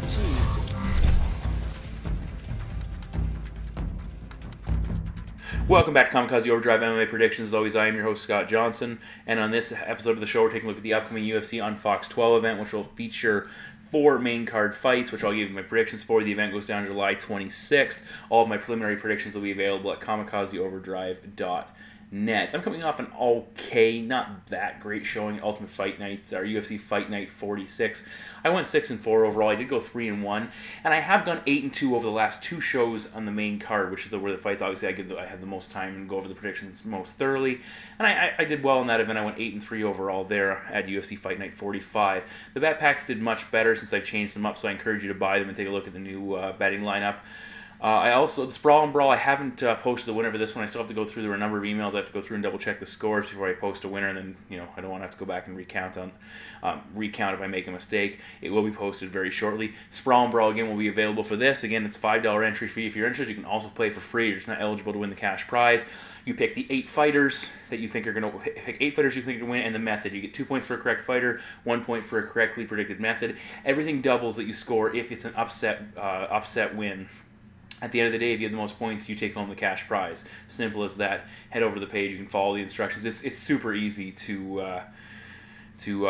achieved. Welcome back to Kamikaze Overdrive MMA Predictions. As always, I am your host, Scott Johnson. And on this episode of the show, we're taking a look at the upcoming UFC on Fox 12 event, which will feature 4 main card fights, which I'll give you my predictions for. The event goes down July 26th. All of my preliminary predictions will be available at kamikazeoverdrive.net. I'm coming off an okay, not that great showing at Ultimate Fight Night, or UFC Fight Night 46. I went 6-4 overall. I did go 3-1, and I have gone 8-2 over the last 2 shows on the main card, which is where the fights obviously I had the most time and go over the predictions most thoroughly. And I did well in that event. I went 8-3 overall there at UFC Fight Night 45. The bet packs did much better since I've changed them up, so I encourage you to buy them and take a look at the new betting lineup. The Sprawl and Brawl, I haven't posted the winner for this one. I still have to go through. There were a number of emails. I have to go through and double check the scores before I post a winner, and then I don't want to have to go back and recount if I make a mistake. It will be posted very shortly. Sprawl and Brawl again will be available for this. Again, it's $5 entry fee. If you're interested, you can also play for free. You're just not eligible to win the cash prize. You pick the 8 fighters that you think are going to pick 8 fighters you think are going to win, and the method. You get 2 points for a correct fighter, 1 point for a correctly predicted method. Everything doubles that you score if it's an upset win. At the end of the day, if you have the most points, you take home the cash prize. Simple as that. Head over to the page. You can follow the instructions. It's super easy to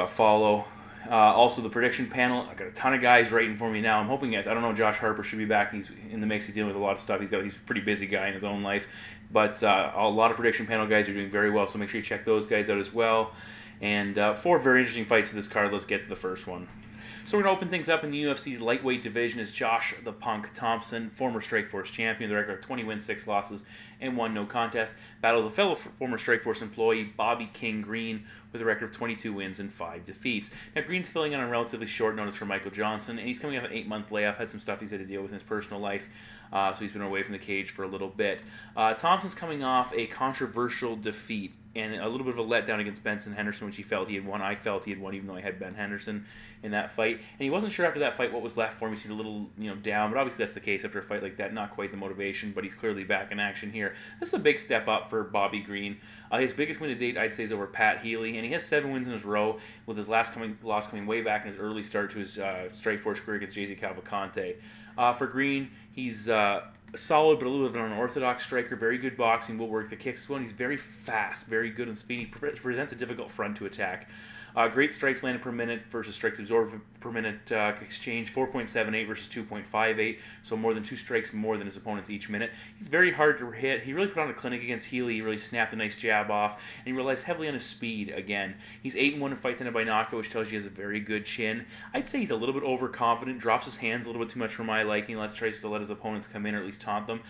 follow. Also, the prediction panel. I've got a ton of guys writing for me now. I'm hoping, guys. I don't know. Josh Harper should be back. He's in the mix. He's dealing with a lot of stuff. He's a pretty busy guy in his own life. But a lot of prediction panel guys are doing very well. So make sure you check those guys out as well. And 4 very interesting fights in this card. Let's get to the first one. So we're going to open things up in the UFC's lightweight division as Josh the Punk Thomson, former Strikeforce champion, the record of 20 wins, 6 losses, and 1 no contest, battles a fellow former Strikeforce employee, Bobby King Green, with a record of 22 wins and 5 defeats. Now, Green's filling in on relatively short notice for Michael Johnson, and he's coming off an 8-month layoff, had some stuff he's had to deal with in his personal life, so he's been away from the cage for a little bit. Thompson's coming off a controversial defeat and a little bit of a letdown against Benson Henderson, which he felt he had won. I felt he had won, even though I had Ben Henderson in that fight. And he wasn't sure after that fight what was left for him. He seemed a little, down, but obviously that's the case after a fight like that. Not quite the motivation, but he's clearly back in action here. This is a big step up for Bobby Green. His biggest win to date, I'd say, is over Pat Healy, and he has 7 wins in his row, with his loss coming way back in his early start to his Strikeforce career against Jay-Z Cavalcante. For Green, he's solid, but a little bit of an unorthodox striker. Very good boxing, will work the kicks as well. He's very fast, very good and speedy. Presents a difficult front to attack. Great strikes landed per minute versus strikes absorbed per minute exchange. 4.78 versus 2.58, so more than 2 strikes more than his opponents each minute. He's very hard to hit. He really put on a clinic against Healy. He really snapped a nice jab off, and he relies heavily on his speed again. He's 8-1 in fights ended by knockout, which tells you he has a very good chin. I'd say he's a little bit overconfident, drops his hands a little bit too much for my liking. Tries to let his opponents come in or at least taunt them.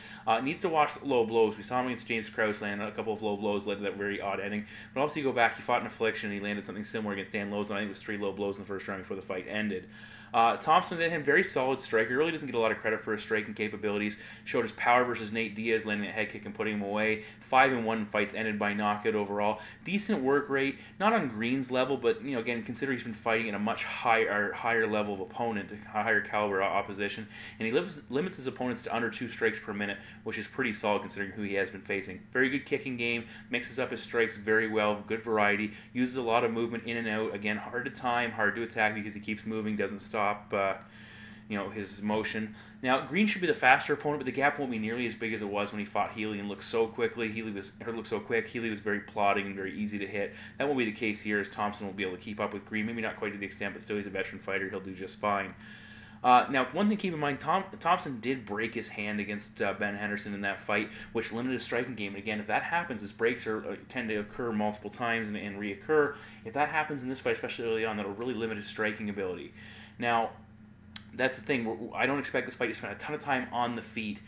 Needs to watch low blows. We saw him against James Krause land a couple of low blows, led to that very odd ending. But also you go back, he fought in Affliction, and he landed something similar against Dan Lozon. I think it was 3 low blows in the first round before the fight ended. Thompson, then, him, very solid striker. He really doesn't get a lot of credit for his striking capabilities. Showed his power versus Nate Diaz, landing a head kick and putting him away. 5-1 in fights ended by knockout overall. Decent work rate, not on Green's level, but again, consider he's been fighting in a much higher level of opponent, a higher caliber opposition, and he limits his opponents to under 2 strikes per minute, which is pretty solid considering who he has been facing. Very good kicking game, mixes up his strikes very well, good variety, uses a lot of movement in and out. Again, hard to time, hard to attack because he keeps moving, doesn't stop his motion. Now, Green should be the faster opponent, but the gap won't be nearly as big as it was when he fought Healy and looked so quickly. Healy was very plodding and very easy to hit. That won't be the case here, as Thompson will be able to keep up with Green. Maybe not quite to the extent, but still he's a veteran fighter. He'll do just fine. Now, one thing to keep in mind, Thomson did break his hand against Ben Henderson in that fight, which limited his striking game. And again, if that happens, his breaks tend to occur multiple times and reoccur. If that happens in this fight, especially early on, that'll really limit his striking ability. Now, that's the thing. I don't expect this fight to spend a ton of time on the feet.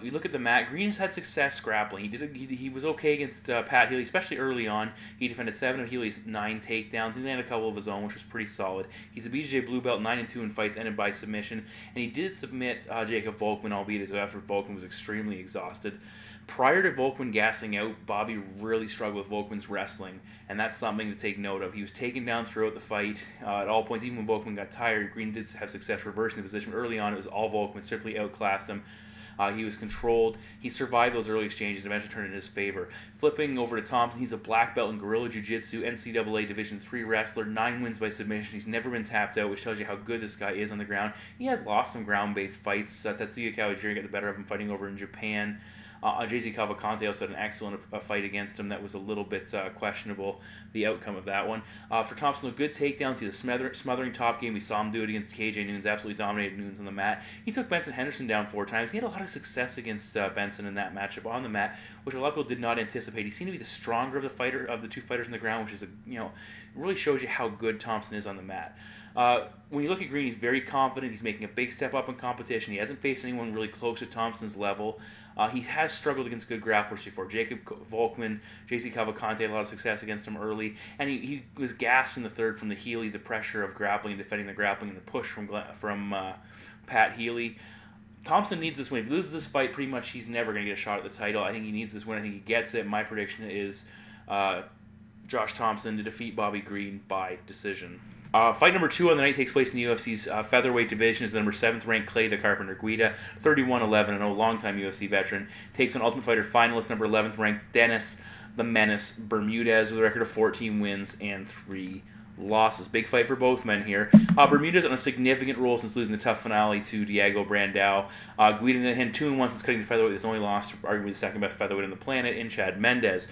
You look at the mat. Green's had success grappling. He was okay against Pat Healy, especially early on. He defended 7 of Healy's 9 takedowns. He landed a couple of his own, which was pretty solid. He's a BJJ blue belt, 9-2 in fights ended by submission, and he did submit Jacob Volkman, albeit after Volkman was extremely exhausted. Prior to Volkman gassing out, Bobby really struggled with Volkman's wrestling, and that's something to take note of. He was taken down throughout the fight at all points. Even when Volkman got tired, Green did have success reversing the position. Early on, it was all Volkman, simply outclassed him. He was controlled. He survived those early exchanges and eventually turned it in his favor. Flipping over to Thomson, he's a black belt in Guerrilla Jiu-Jitsu, NCAA Division III wrestler, 9 wins by submission. He's never been tapped out, which tells you how good this guy is on the ground. He has lost some ground-based fights. Tetsuya Kawajiri got the better of him fighting over in Japan. JC Cavalcante also had an excellent fight against him that was a little bit questionable, the outcome of that one. For Thomson, good takedowns. He had a smothering top game. We saw him do it against KJ Noons, absolutely dominated Noons on the mat. He took Benson Henderson down 4 times. He had a lot of success against Benson in that matchup on the mat, which a lot of people did not anticipate. He seemed to be the stronger of the two fighters on the ground, which is really shows you how good Thomson is on the mat. When you look at Green, he's very confident. He's making a big step up in competition. He hasn't faced anyone really close to Thompson's level. He has struggled against good grapplers before. Jacob Volkman, JC Cavalcante had a lot of success against him early, and he was gassed in the third from the Healy, the pressure of grappling and defending the grappling, and the push from Pat Healy. Thomson needs this win. If he loses this fight, pretty much he's never going to get a shot at the title. I think he needs this win. I think he gets it. My prediction is Josh Thomson to defeat Bobby Green by decision. Fight number 2 on the night takes place in the UFC's featherweight division. Is the number 7th ranked Clay the Carpenter Guida, 31-11, a longtime UFC veteran. Takes on Ultimate Fighter finalist number 11th ranked Dennis the Menace Bermudez with a record of 14 wins and 3 losses. Big fight for both men here. Bermudez on a significant roll since losing the tough finale to Diego Brandao. Guida, on the other hand, 2-1 since cutting the featherweight. That's only lost to arguably the second best featherweight on the planet in Chad Mendez.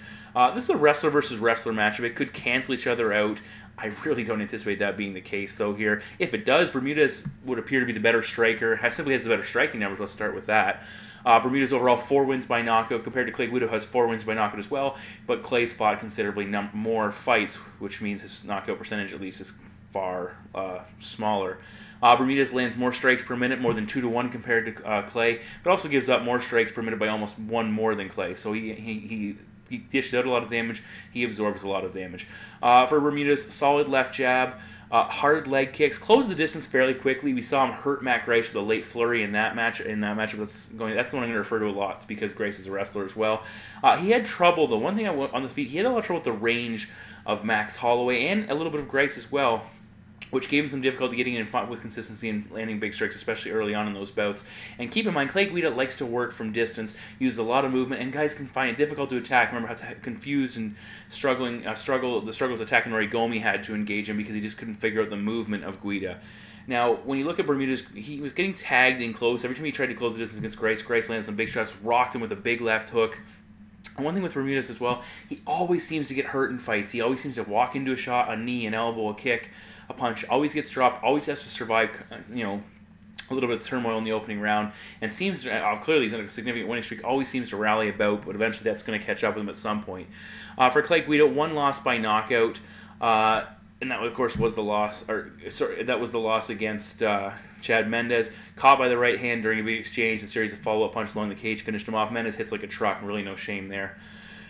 This is a wrestler versus wrestler matchup. It could cancel each other out. I really don't anticipate that being the case, though, here. If it does, Bermudez would appear to be the better striker. Simply has the better striking numbers. Let's start with that. Bermudez overall 4 wins by knockout, compared to Clay Guida, who has 4 wins by knockout as well, but Clay's fought considerably more fights, which means his knockout percentage at least is far smaller. Bermudez lands more strikes per minute, more than 2-1 compared to Clay, but also gives up more strikes per minute by almost 1 more than Clay, so he dishes out a lot of damage. He absorbs a lot of damage. For Bermudez, solid left jab, hard leg kicks, close the distance fairly quickly. We saw him hurt Matt Grice with a late flurry in that matchup. That's the one I'm going to refer to a lot because Grice is a wrestler as well. He had trouble, though. One thing on the feet, he had a lot of trouble with the range of Max Holloway and a little bit of Grice as well, which gave him some difficulty getting in with consistency and landing big strikes, especially early on in those bouts. And keep in mind, Clay Guida likes to work from distance, uses a lot of movement, and guys can find it difficult to attack. Remember how confused and the struggles attacking Rory Gomi had to engage him because he just couldn't figure out the movement of Guida. Now, when you look at Bermudez, he was getting tagged in close. Every time he tried to close the distance against Grice landed some big shots, rocked him with a big left hook. And one thing with Bermudez as well, he always seems to get hurt in fights. He always seems to walk into a shot, a knee, an elbow, a kick, a punch, always gets dropped, always has to survive, a little bit of turmoil in the opening round, and seems to, clearly he's on a significant winning streak, always seems to rally about, but eventually that's going to catch up with him at some point. For Clay Guida, 1 loss by knockout, and that, of course, was the loss. That was the loss against Chad Mendez. Caught by the right hand during a big exchange and series of follow-up punches along the cage, finished him off. Mendez hits like a truck, really no shame there.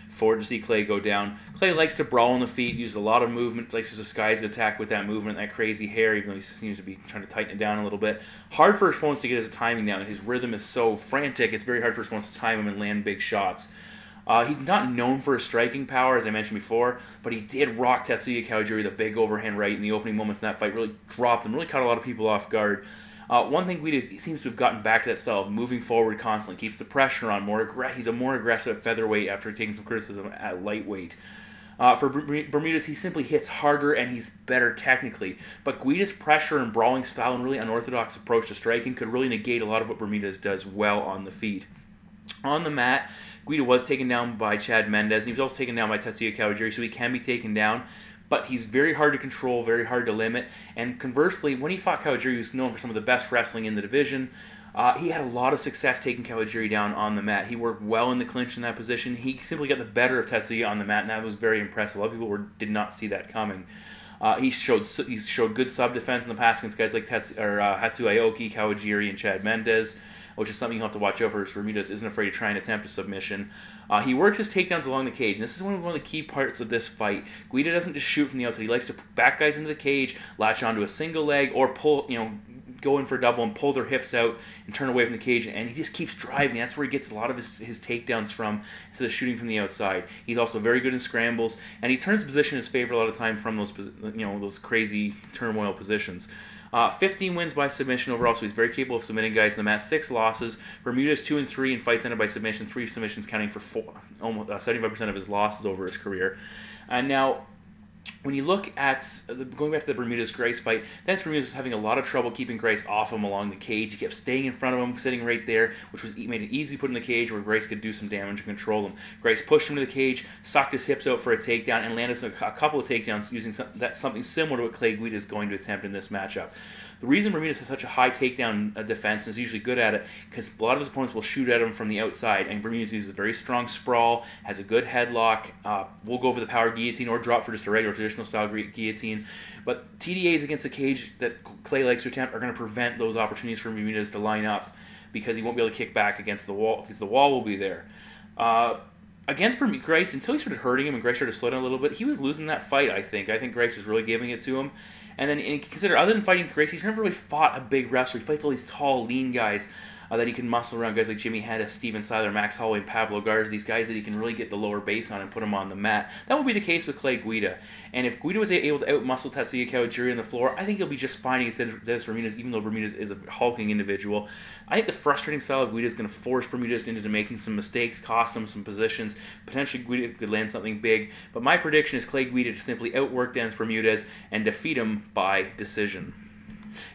Forward to see Clay go down. Clay likes to brawl on the feet, uses a lot of movement, likes to disguise the attack with that movement, that crazy hair, even though he seems to be trying to tighten it down a little bit. Hard for his opponents to get his timing down. His rhythm is so frantic, it's very hard for his opponents to time him and land big shots. He's not known for his striking power, as I mentioned before, but he did rock Tetsuya Kawajiri, the big overhand right in the opening moments in that fight, really dropped him, really caught a lot of people off guard. One thing Guida seems to have gotten back to that style of moving forward constantly, keeps the pressure on, he's a more aggressive featherweight after taking some criticism at lightweight. For Bermudez, he simply hits harder and he's better technically, but Guida's pressure and brawling style and really unorthodox approach to striking could really negate a lot of what Bermudez does well on the feet. On the mat, Guida was taken down by Chad Mendez, and he was also taken down by Tetsuya Kawajiri, so he can be taken down. But he's very hard to control, very hard to limit. And conversely, when he fought Kawajiri, who's known for some of the best wrestling in the division, he had a lot of success taking Kawajiri down on the mat. He worked well in the clinch in that position. He simply got the better of Tetsuya on the mat, and that was very impressive. A lot of people did not see that coming. He showed good sub-defense in the past against guys like Hatsu Aoki, Kawajiri, and Chad Mendez, which is something you'll have to watch over as Bermudez isn't afraid to try and attempt a submission. He works his takedowns along the cage, and this is one of the key parts of this fight. Guida doesn't just shoot from the outside. He likes to back guys into the cage, latch onto a single leg, or pull, go in for a double and pull their hips out and turn away from the cage, and he just keeps driving. That's where he gets a lot of his takedowns from, instead of shooting from the outside. He's also very good in scrambles, and he turns position in his favor a lot of time from those crazy turmoil positions. 15 wins by submission overall, so he's very capable of submitting guys in the mat. 6 losses. Bermudez 2-3 in fights ended by submission. 3 submissions, counting for almost 75% of his losses over his career. And now, when you look at going back to the Bermudez-Grace fight, then Bermudez was having a lot of trouble keeping Grace off him along the cage. He kept staying in front of him, sitting right there, which made it easy to put in the cage where Grace could do some damage and control him. Grace pushed him to the cage, sucked his hips out for a takedown, and landed a couple of takedowns using something similar to what Clay Guida is going to attempt in this matchup. The reason Bermudez has such a high takedown defense and is usually good at it, because a lot of his opponents will shoot at him from the outside, and Bermudez uses a very strong sprawl, has a good headlock, will go for the power guillotine or drop for just a regular traditional style guillotine. But TDAs against the cage that Clay likes to attempt are going to prevent those opportunities for Bermudez to line up, because he won't be able to kick back against the wall, because the wall will be there. Against Grace, until he started hurting him and Grace started to slow down a little bit, he was losing that fight, I think. I think Grace was really giving it to him. And then consider, other than fighting Grace, he's never really fought a big wrestler. He fights all these tall, lean guys that he can muscle around, guys like Jimmy Hedda, Steven Siler, Max Holloway, and Pablo Garza, these guys that he can really get the lower base on and put them on the mat. That will be the case with Clay Guida. And if Guida was able to out-muscle Tatsuya Kawajiri on the floor, I think he'll be just fine against Dennis Bermudez, even though Bermudez is a hulking individual. I think the frustrating style of Guida is going to force Bermudez into making some mistakes, cost him some positions. Potentially Guida could land something big. But my prediction is Clay Guida to simply outwork Dennis Bermudez and defeat him by decision.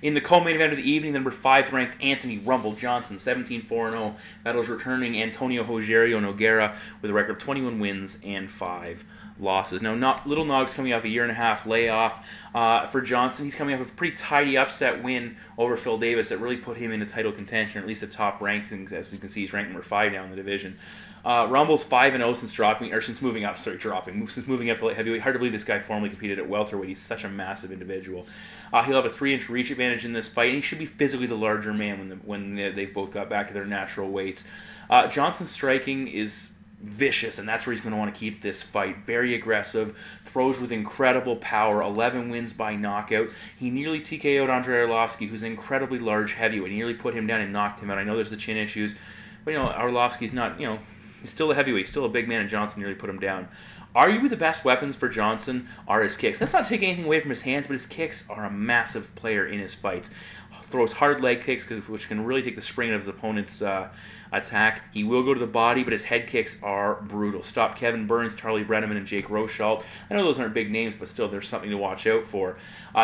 In the co-main event of the evening, number 5 ranked Anthony Rumble Johnson, 17-4-0, battles returning Antonio Rogerio Nogueira with a record of 21 wins and 5 losses. Now, Little Nog's coming off a 1.5 year layoff for Johnson. He's coming off a pretty tidy upset win over Phil Davis that really put him into title contention, or at least the top rankings. As you can see, he's ranked number 5 now in the division. Rumble's 5-0 since moving up to light heavyweight. Hard to believe this guy formerly competed at welterweight. He's such a massive individual. He'll have a 3-inch reach advantage in this fight, and he should be physically the larger man when they've both got back to their natural weights. Johnson's striking is vicious, and that's where he's going to want to keep this fight. Very aggressive, throws with incredible power, 11 wins by knockout. He nearly TKO'd Andrei Arlovsky, who's an incredibly large heavyweight. He nearly put him down and knocked him out. I know there's the chin issues, but Arlovsky's not, he's still a heavyweight, still a big man, and Johnson nearly put him down. Arguably the best weapons for Johnson are his kicks. That's not taking anything away from his hands, but his kicks are a massive player in his fights. Throws hard leg kicks, which can really take the spring out of his opponent's attack. He will go to the body, but his head kicks are brutal. Stopped Kevin Burns, Charlie Brenneman, and Jake Rochalt. I know those aren't big names, but still, there's something to watch out for.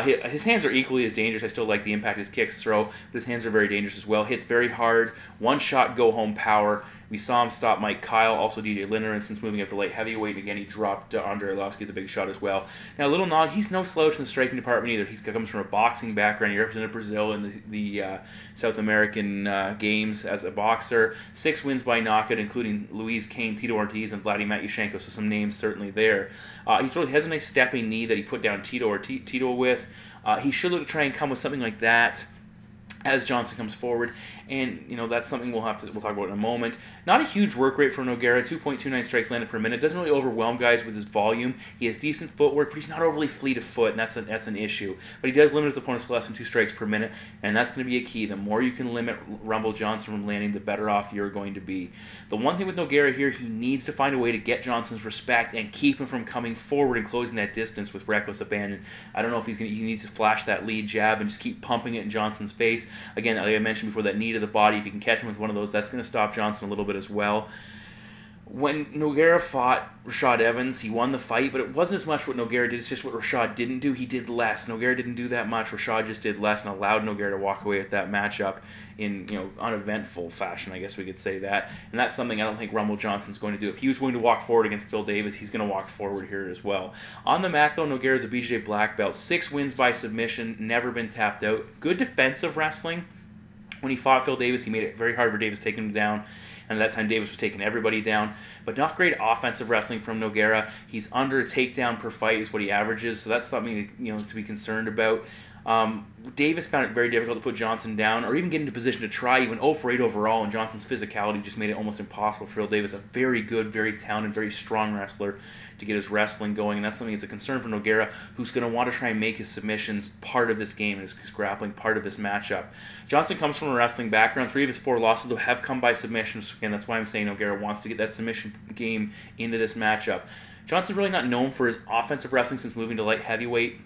His hands are equally as dangerous. I still like the impact his kicks throw, but his hands are very dangerous as well. Hits very hard, one-shot go-home power. We saw him stop Mike Kyle, also DJ Linder, and since moving up to light heavyweight, again, he dropped Andrei Arlovsky the big shot as well. Now, Little Nog, he's no slouch in the striking department either. He comes from a boxing background. He represented Brazil in the South American Games as a boxer. 6 wins by knockout, including Luis Kane, Tito Ortiz, and Vladimir Matyushenko, so some names certainly there. He has a nice stepping knee that he put down Tito with. He should look to try and come with something like that as Johnson comes forward, and that's something we'll talk about in a moment. Not a huge work rate for Nogueira, 2.29 strikes landed per minute. Doesn't really overwhelm guys with his volume. He has decent footwork, but he's not overly fleet of foot, and that's an issue. But he does limit his opponents to less than 2 strikes per minute, and that's going to be a key. The more you can limit Rumble Johnson from landing, the better off you're going to be. The one thing with Nogueira here, he needs to find a way to get Johnson's respect and keep him from coming forward and closing that distance with reckless abandon. I don't know if he needs to flash that lead jab and just keep pumping it in Johnson's face. Again, like I mentioned before, that knee to the body, if you can catch him with one of those, that's going to stop Johnson a little bit as well. When Nogueira fought Rashad Evans, he won the fight, but it wasn't as much what Nogueira did, it's just what Rashad didn't do. He did less. Nogueira didn't do that much. Rashad just did less and allowed Nogueira to walk away with that matchup in uneventful fashion, I guess we could say that. And that's something I don't think Rumble Johnson's going to do. If he was willing to walk forward against Phil Davis, he's going to walk forward here as well. On the mat, though, Nogueira's a BJJ black belt. 6 wins by submission, never been tapped out. Good defensive wrestling. When he fought Phil Davis, he made it very hard for Davis to take him down. And at that time, Davis was taking everybody down. But not great offensive wrestling from Nogueira. He's under a takedown per fight is what he averages, so that's something to be concerned about. Davis found it very difficult to put Johnson down or even get into position to try. He went 0 for 8 overall, and Johnson's physicality just made it almost impossible for Phil Davis, a very good, very talented, very strong wrestler, to get his wrestling going. And that's something that's a concern for Nogueira, who's going to want to try and make his submissions part of this game, his grappling part of this matchup. Johnson comes from a wrestling background. 3 of his 4 losses though have come by submissions. Again, that's why I'm saying Nogueira wants to get that submission game into this matchup. Johnson's really not known for his offensive wrestling since moving to light heavyweight.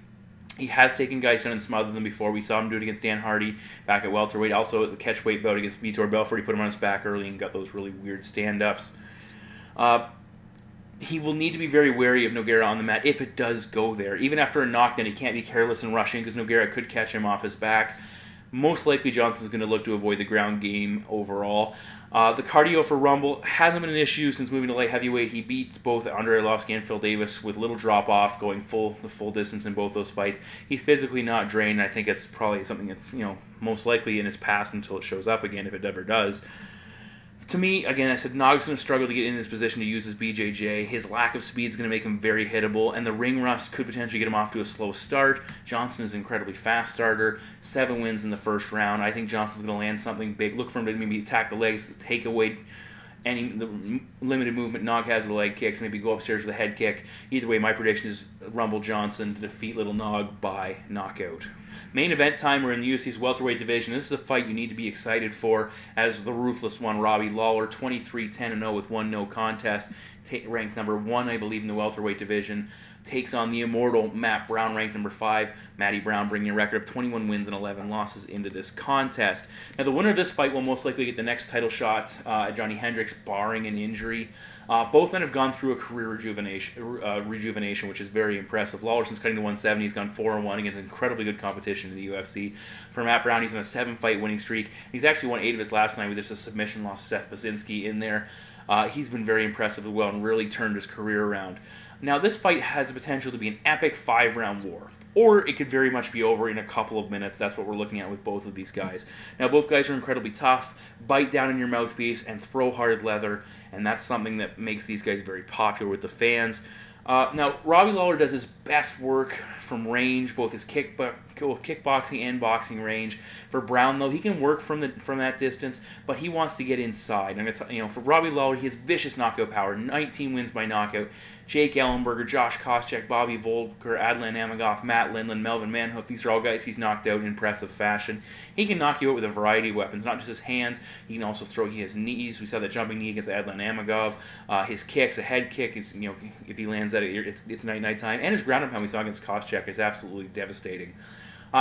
He has taken guys down and smothered them before. We saw him do it against Dan Hardy back at welterweight. Also at the catchweight bout against Vitor Belfort, he put him on his back early and got those really weird stand-ups. He will need to be very wary of Nogueira on the mat if it does go there. Even after a knockdown, he can't be careless and rushing because Nogueira could catch him off his back. Most likely, Johnson's going to look to avoid the ground game overall. The cardio for Rumble hasn't been an issue since moving to light heavyweight. He beats both Andreas and Phil Davis with little drop-off, going the full distance in both those fights. He's physically not drained. I think it's probably something that's most likely in his past until it shows up again, if it ever does. To me, again, I said Nog's going to struggle to get in this position to use his BJJ. His lack of speed is going to make him very hittable, and the ring rust could potentially get him off to a slow start. Johnson is an incredibly fast starter. 7 wins in the first round. I think Johnson's going to land something big. Look for him to maybe attack the legs, take away the limited movement Nog has with the leg kicks, maybe go upstairs with a head kick. Either way, my prediction is Rumble Johnson to defeat Little Nog by knockout. Main event time, we're in the UFC's welterweight division. This is a fight you need to be excited for, as the ruthless one, Robbie Lawler, 23-10-0 with 1 no contest, ranked number 1, I believe, in the welterweight division, takes on the immortal Matt Brown, ranked number 5. Matty Brown bringing a record of 21 wins and 11 losses into this contest. Now, the winner of this fight will most likely get the next title shot at Johnny Hendricks, barring an injury. Both men have gone through a career rejuvenation, which is very impressive. Lawler, since cutting to 170, he's gone 4-1 against incredibly good competition in the UFC. For Matt Brown, he's on a 7-fight winning streak. He's actually won 8 of his last 9 with just a submission loss to Seth Basinski in there. He's been very impressive as well and really turned his career around. Now, this fight has the potential to be an epic 5-round war, or it could very much be over in a couple of minutes. That's what we're looking at with both of these guys. Now, both guys are incredibly tough, bite down in your mouthpiece, and throw hard leather, and that's something that makes these guys very popular with the fans. Now, Robbie Lawler does his best work from range, both his kickboxing and boxing range. For Brown, though, he can work from that distance, but he wants to get inside. For Robbie Lawler, he has vicious knockout power. 19 wins by knockout. Jake Ellenberger, Josh Koscheck, Bobby Volker, Adlan Amagoff, Matt Lindland, Melvin Manhoof. These are all guys he's knocked out in impressive fashion. He can knock you out with a variety of weapons, not just his hands. He can also throw his knees. We saw that jumping knee against Adlan Amagov. His kicks, a head kick, is if he lands that, it's night time. And his ground and pound we saw against Koscheck is absolutely devastating.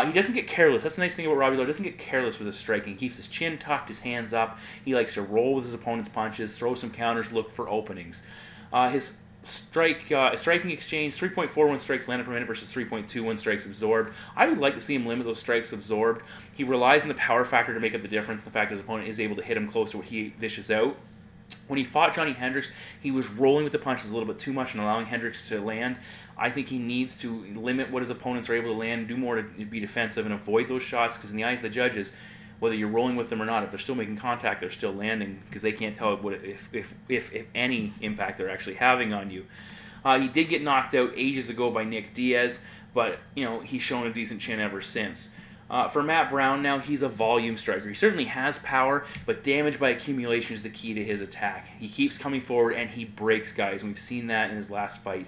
He doesn't get careless. That's the nice thing about Robbie Lawler. He doesn't get careless with his striking. He keeps his chin tucked, his hands up. He likes to roll with his opponent's punches, throw some counters, look for openings. His striking exchange, 3.41 strikes landed per minute versus 3.21 strikes absorbed. I would like to see him limit those strikes absorbed. He relies on the power factor to make up the difference, the fact that his opponent is able to hit him close to what he dishes out. When he fought Johnny Hendricks, he was rolling with the punches a little bit too much and allowing Hendricks to land. I think he needs to limit what his opponents are able to land, do more to be defensive and avoid those shots, because in the eyes of the judges, whether you're rolling with them or not, if they're still making contact, they're still landing, because they can't tell if any impact they're actually having on you. He did get knocked out ages ago by Nick Diaz, but he's shown a decent chin ever since. For Matt Brown now, he's a volume striker. He certainly has power, but damage by accumulation is the key to his attack. He keeps coming forward and he breaks guys, and we've seen that in his last fight.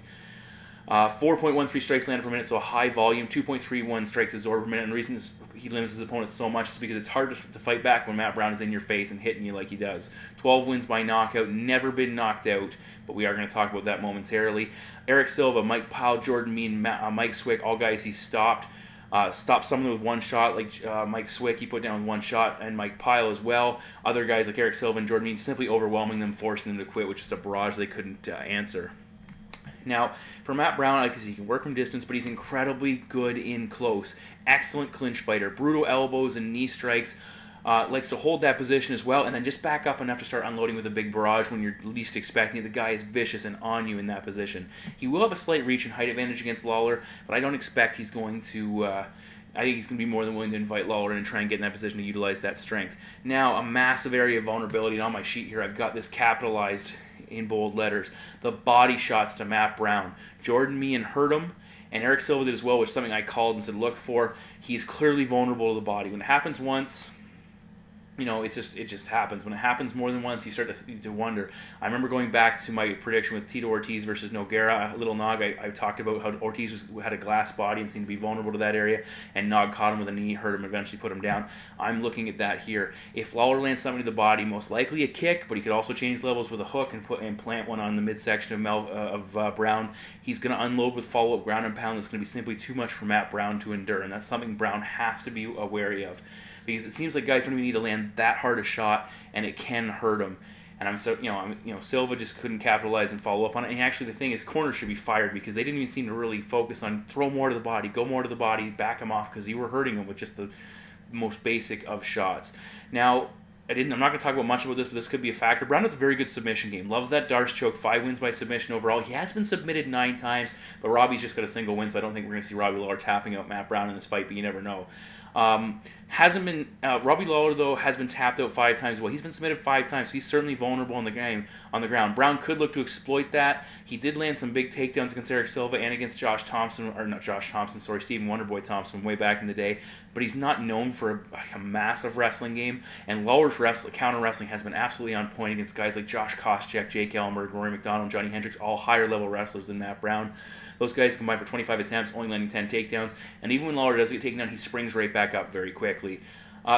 4.13 strikes landed per minute, so a high volume, 2.31 strikes absorbed per minute, and the reason he limits his opponents so much is because it's hard to fight back when Matt Brown is in your face and hitting you like he does. 12 wins by knockout, never been knocked out, but we are going to talk about that momentarily. Eric Silva, Mike Pyle, Jordan Mean, Mike Swick, all guys he stopped. Stopped some of them with one shot, like Mike Swick, he put down with one shot, and Mike Pyle as well. Other guys like Eric Silva and Jordan Mean simply overwhelming them, forcing them to quit with just a barrage they couldn't answer. Now, for Matt Brown, like I said, he can work from distance, but he's incredibly good in close. Excellent clinch fighter, brutal elbows and knee strikes. Likes to hold that position as well, and then just back up enough to start unloading with a big barrage when you're least expecting it. The guy is vicious and on you in that position. He will have a slight reach and height advantage against Lawler, but I don't expect he's going to... I think he's going to be more than willing to invite Lawler in and try and get in that position to utilize that strength. Now, a massive area of vulnerability, and on my sheet here, I've got this capitalized in bold letters. The body shots to Matt Brown. Jordan Meehan hurt him, And Eric Silva did as well, which is something I called and said look for. He's clearly vulnerable to the body. When it happens once, it just happens. When it happens more than once, you start to wonder. I remember going back to my prediction with Tito Ortiz versus Nogueira, Little Nog. I talked about how Ortiz had a glass body and seemed to be vulnerable to that area, and Nog caught him with a knee, hurt him, eventually put him down. I'm looking at that here. If Lawler lands somebody to the body, most likely a kick, but he could also change levels with a hook and plant one on the midsection of Brown. He's going to unload with follow-up ground and pound. That's going to be simply too much for Matt Brown to endure, and that's something Brown has to be wary of. Because it seems like guys don't even need to land that hard a shot, and it can hurt him. And Silva just couldn't capitalize and follow up on it. And actually, the thing is, corners should be fired because they didn't even seem to really focus on throw more to the body, go more to the body, back him off because you were hurting him with just the most basic of shots. Now, I'm not going to talk about much about this, but this could be a factor. Brown has a very good submission game. Loves that Darce choke. 5 wins by submission overall. He has been submitted 9 times, but Robbie's just got a single win, so I don't think we're going to see Robbie Lawler tapping out Matt Brown in this fight, but you never know. Robbie Lawler, though, has been tapped out 5 times. Well, he's been submitted 5 times, so he's certainly vulnerable on the ground. Brown could look to exploit that. He did land some big takedowns against Eric Silva and against Stephen Wonderboy Thompson way back in the day, but he's not known for a massive wrestling game, and Lawler's counter wrestling has been absolutely on point against guys like Josh Koscheck, Jake Ellenberg, Rory McDonald, Johnny Hendricks, all higher level wrestlers than Matt Brown. Those guys combined for 25 attempts, only landing 10 takedowns, and even when Lawler does get taken down, he springs right back up very quickly.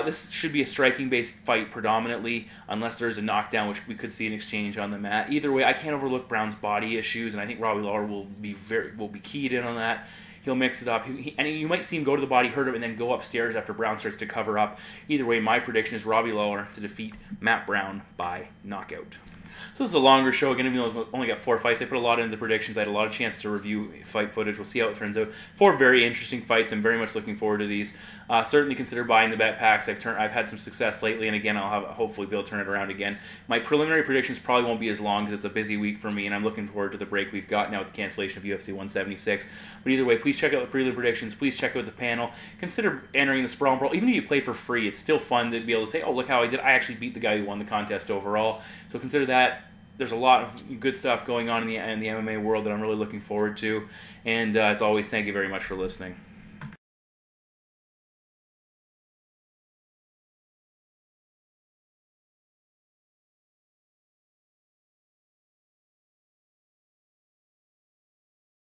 This should be a striking-based fight predominantly, unless there's a knockdown, which we could see an exchange on the mat. Either way, I can't overlook Brown's body issues, and I think Robbie Lawler will be keyed in on that. He'll mix it up, and you might see him go to the body, hurt him, and then go upstairs after Brown starts to cover up. Either way, my prediction is Robbie Lawler to defeat Matt Brown by knockout. So this is a longer show. Again, even though I only got 4 fights, I put a lot into the predictions. I had a lot of chance to review fight footage. We'll see how it turns out. 4 very interesting fights. I'm very much looking forward to these. Certainly consider buying the bet packs. I've had some success lately, and again, I'll hopefully be able to turn it around again. My preliminary predictions probably won't be as long because it's a busy week for me, and I'm looking forward to the break we've got now with the cancellation of UFC 176. But either way, please check out the prelim predictions. Please check out the panel. Consider entering the Sprawl and Brawl. Even if you play for free, it's still fun to be able to say, oh, look how I did. I actually beat the guy who won the contest overall. So consider that. There's a lot of good stuff going on in the MMA world that I'm really looking forward to. And as always, thank you very much for listening.